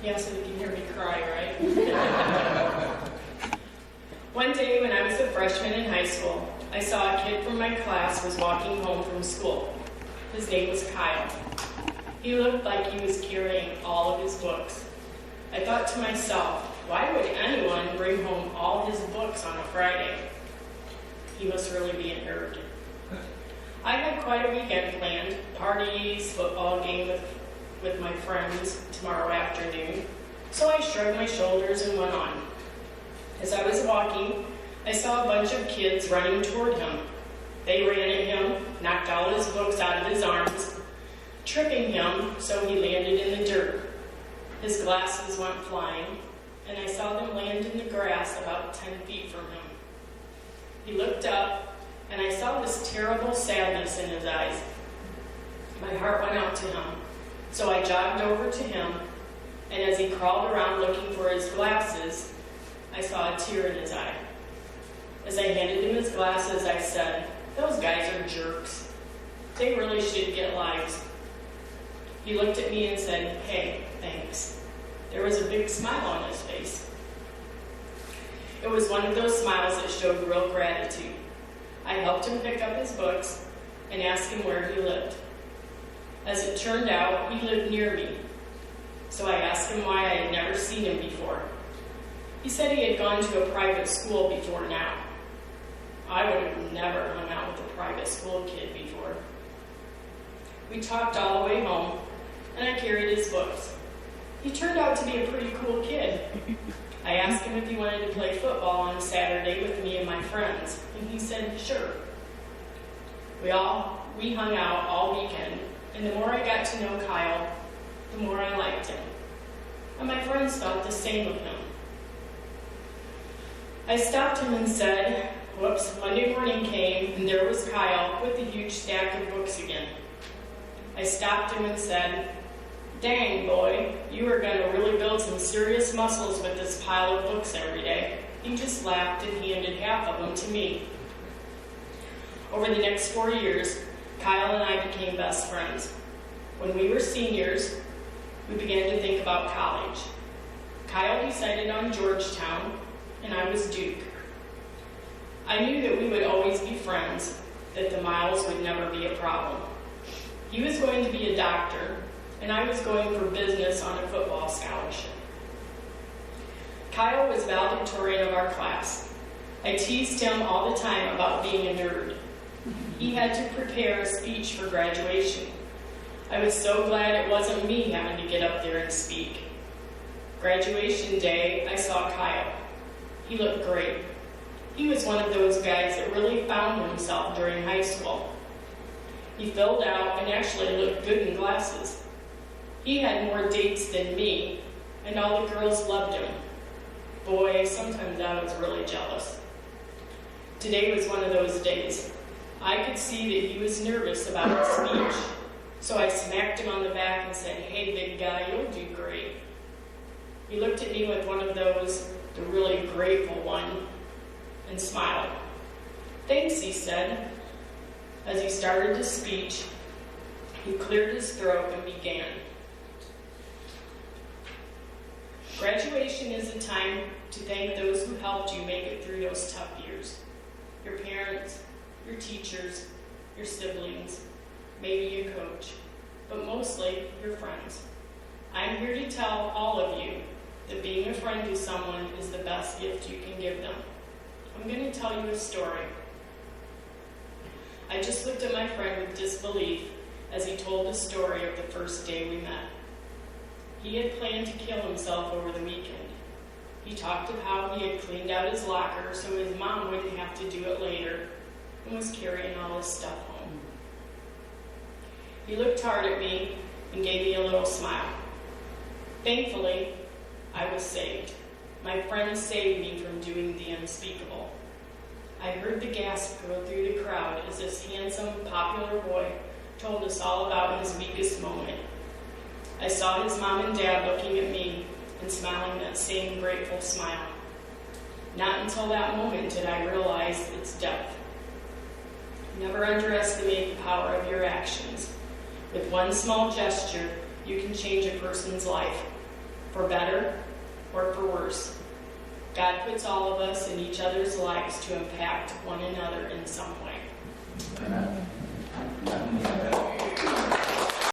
Yeah, so you can hear me cry, right? One day when I was a freshman in high school, I saw a kid from my class was walking home from school. His name was Kyle. He looked like he was carrying all of his books. I thought to myself, why would anyone bring home all his books on a Friday? He must really be a nerd. I had quite a weekend planned, parties, football game with my friends tomorrow afternoon, so I shrugged my shoulders and went on. As I was walking, I saw a bunch of kids running toward him. They ran at him, knocked all his books out of his arms, tripping him so he landed in the dirt. His glasses went flying, and I saw them land in the grass about 10 feet from him. He looked up, and I saw this terrible sadness in his eyes. My heart went out to him, so I jogged over to him, and as he crawled around looking for his glasses, I saw a tear in his eye. As I handed him his glasses, I said, "Those guys are jerks. They really should get lives." He looked at me and said, "Hey, thanks." There was a big smile on his face. It was one of those smiles that showed real gratitude. I helped him pick up his books and asked him where he lived. As it turned out, he lived near me, so I asked him why I had never seen him before. He said he had gone to a private school before now. I would have never hung out with a private school kid before. We talked all the way home, and I carried his books. He turned out to be a pretty cool kid. I asked him if he wanted to play football on a Saturday with me and my friends, and he said, sure. We hung out all weekend, and the more I got to know Kyle, the more I liked him. And my friends felt the same of him. I stopped him and said, whoops, Monday morning came, and there was Kyle with a huge stack of books again. I stopped him and said, dang, boy, you are going to really build some serious muscles with this pile of books every day. He just laughed and handed half of them to me. Over the next 4 years, Kyle and I became best friends. When we were seniors, we began to think about college. Kyle decided on Georgetown, and I was Duke. I knew that we would always be friends, that the miles would never be a problem. He was going to be a doctor, and I was going for business on a football scholarship. Kyle was valedictorian of our class. I teased him all the time about being a nerd. He had to prepare a speech for graduation. I was so glad it wasn't me having to get up there and speak. Graduation day, I saw Kyle. He looked great. He was one of those guys that really found himself during high school. He filled out and actually looked good in glasses. He had more dates than me, and all the girls loved him. Boy, sometimes I was really jealous. Today was one of those days. I could see that he was nervous about his speech, so I smacked him on the back and said, hey, big guy, you'll do great. He looked at me with one of those, the really grateful one, and smiled. Thanks, he said. As he started his speech, he cleared his throat and began. Graduation is a time to thank those who helped you make it through those tough years. Your parents, your teachers, your siblings, maybe a coach, but mostly your friends. I'm here to tell all of you that being a friend to someone is the best gift you can give them. I'm going to tell you a story. I just looked at my friend with disbelief as he told the story of the first day we met. He had planned to kill himself over the weekend. He talked of how he had cleaned out his locker so his mom wouldn't have to do it later, and was carrying all his stuff home. He looked hard at me and gave me a little smile. Thankfully, I was saved. My friend saved me from doing the unspeakable. I heard the gasp go through the crowd as this handsome, popular boy told us all about his weakest moment. I saw his mom and dad looking at me and smiling that same grateful smile. Not until that moment did I realize its depth. Never underestimate the power of your actions. With one small gesture, you can change a person's life. for better or for worse. God puts all of us in each other's lives to impact one another in some way.